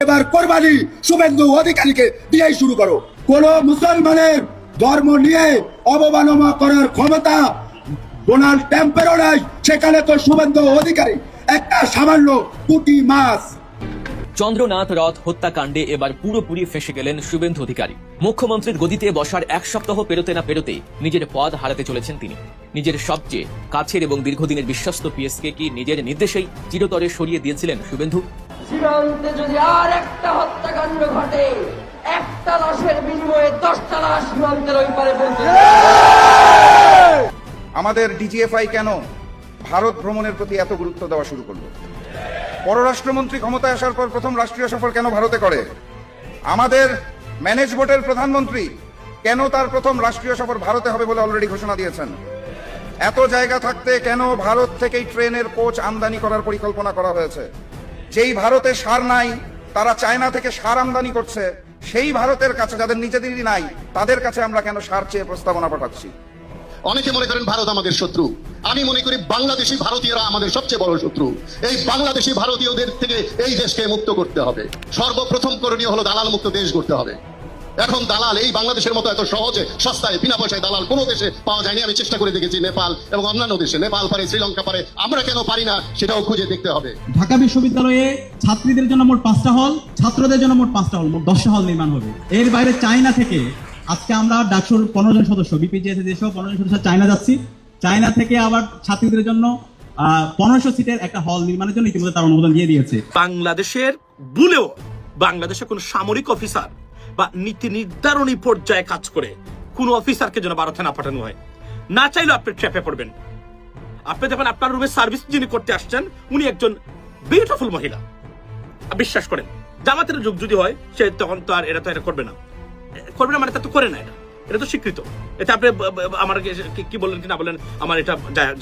এবার কোরবানি শুভেন্দু অধিকারীকে দিয়েই শুরু করো। কোন মুসলমানের ধর্ম নিয়ে অবমাননা করার ক্ষমতা ডোনাল্ড ট্রাম্পেরও নাই, সেখানে তো শুভেন্দু অধিকারী একটা সামান্য পুঁটি মাছ। চন্দ্রনাথ রথ হত্যাকাণ্ডে এবার পুরোপুরি ফেসে গেলেন শুভেন্দু অধিকারী। মুখ্যমন্ত্রীর গদিতে বসার এক সপ্তাহ পেরোতে না পেরোতে নিজের পদ হারাতে চলেছেন তিনি। নিজের সবচেয়ে কাছের এবং দীর্ঘদিনের বিশ্বস্ত পিএসকে কি নিজের নির্দেশেই চিরতরে সরিয়ে দিয়েছিলেন শুভেন্দু? সীমান্তে যদি আর একটা হত্যাকাণ্ড ঘটে, একটা লাশের বিনিময়ে 10টা লাশ সীমান্তের ওই পারে পৌঁছে যাবে। আমাদের ডিজিএফআই কেন ভারত ভ্রমণের প্রতি এত গুরুত্ব দেওয়া শুরু করলো? পররাষ্ট্রমন্ত্রী ক্ষমতায় আসার পর প্রথম রাষ্ট্রীয় সফর কেন ভারতে করে? আমাদের ম্যানেজ বোর্ডের প্রধানমন্ত্রী কেন তার প্রথম রাষ্ট্রীয় সফর ভারতে হবে বলে অলরেডি ঘোষণা দিয়েছেন? এত জায়গা থাকতে কেন ভারত থেকেই ট্রেনের কোচ আমদানি করার পরিকল্পনা করা হয়েছে? যেই ভারতে সার নাই, তারা চায়না থেকে সার আমদানি করছে, সেই ভারতের কাছে যাদের নিজেদেরই নাই, তাদের কাছে আমরা কেন সার চেয়ে প্রস্তাবনা পাঠাচ্ছি? অনেকে মনে করেন ভারত আমাদের শত্রু। আমি মনে করি বাংলাদেশি ভারতীয়রা আমাদের সবচেয়ে বড় শত্রু। এই বাংলাদেশি ভারতীয়দের থেকে এই দেশকে মুক্ত করতে হবে। সর্বপ্রথম করণীয় হলো দালাল মুক্ত দেশ করতে হবে। এখন দালাল এই বাংলাদেশের মতো এত সহজে সস্তায় বিনা পয়সায় দালাল কোনো দেশে পাওয়া যায়নি। আমি চেষ্টা করে দেখেছি নেপাল এবং অন্যান্য দেশে। নেপাল পারে, শ্রীলঙ্কা পারে, আমরা কেন পারি না সেটাও খুঁজে দেখতে হবে। ঢাকা বিশ্ববিদ্যালয়ে ছাত্রীদের জন্য মোট 5টা হল, ছাত্রদের জন্য মোট 5টা হল, মোট 10টা হল নির্মাণ হবে। এর বাইরে চায়না থেকে আজকে আমরা ডাকসুর 15 জন সদস্য, বিপিজিএস যেসব 15 জন সদস্য চায়না যাচ্ছি। চায়না থেকে আবার ছাত্রীদের জন্য 1500 সিটের একটা হল নির্মাণের জন্য ইতিমধ্যে তার অনুমোদন দিয়ে দিয়েছে। বাংলাদেশের ভুলেও বাংলাদেশের কোন সামরিক অফিসার বা নীতি নির্ধারণী পর্যায়ে কাজ করে কোন অফিসারকে যেন ভারতে না পাঠানো হয়। না চাইলেও আপনি ট্র্যাপে পড়বেন। আপনি দেখবেন আপনার রুমে সার্ভিস যিনি করতে আসছেন উনি একজন বিউটিফুল মহিলা। বিশ্বাস করেন, জামাতের যুগ যদি হয় সে তখন তো আর এটা করবে না। করবে না মানে তা তো করে না, এটা তো স্বীকৃত। এটা আপনি আমার কি বললেন কি না বললেন আমার এটা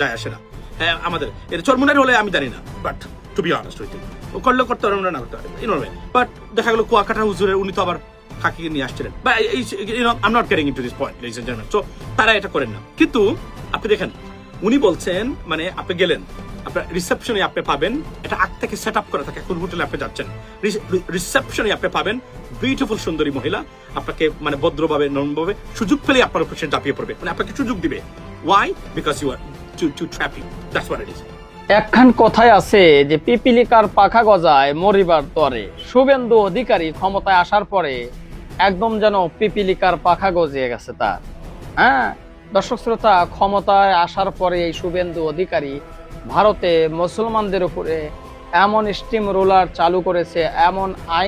যায় আসে না। হ্যাঁ, আমাদের এটা চরমুনার হলে আমি জানি না, but to be honest with you, করলে করতে পারবেন না করতে পারবেন ইনভাবে। বাট দেখা গেল কুয়াকাটা হুজুরের উনি তো আবার খাকিকে নিয়ে আসছিলেন। বা এই I am not getting into this point ladies and gentleman. So তারা এটা করেন না। কিন্তু আপনি দেখেন উনি বলছেন মানে আপনি গেলেন, আপনার রিসেপশনে আপনি পাবেন, এটা আগ থেকে সেট আপ করা থাকে। কোন হোটেলে আপনি যাচ্ছেন, রিসেপশনে আপনি পাবেন বিউটিফুল সুন্দরী মহিলা আপনাকে মানে ভদ্রভাবে নম্রভাবে সুযোগ পেলে আপনার উপর সে ঝাঁপিয়ে পড়বে, মানে আপনাকে সুযোগ দিবে। Why? Because you are too trapping, that's what it is. একখান কথায় আছে যে পিপিলিকার পাখা গজায় মরিবার তরে। শুভেন্দু অধিকারী ক্ষমতায় আসার পরে একদম যেন পিপিলিকার পাখা গজিয়ে গেছে তার। হ্যাঁ দর্শক শ্রোতা, ক্ষমতায় আসার পরে এই শুভেন্দু অধিকারী ভারতে মুসলমানদের উপরে এমন স্টিম রোলার চালু করেছে, এমন আইন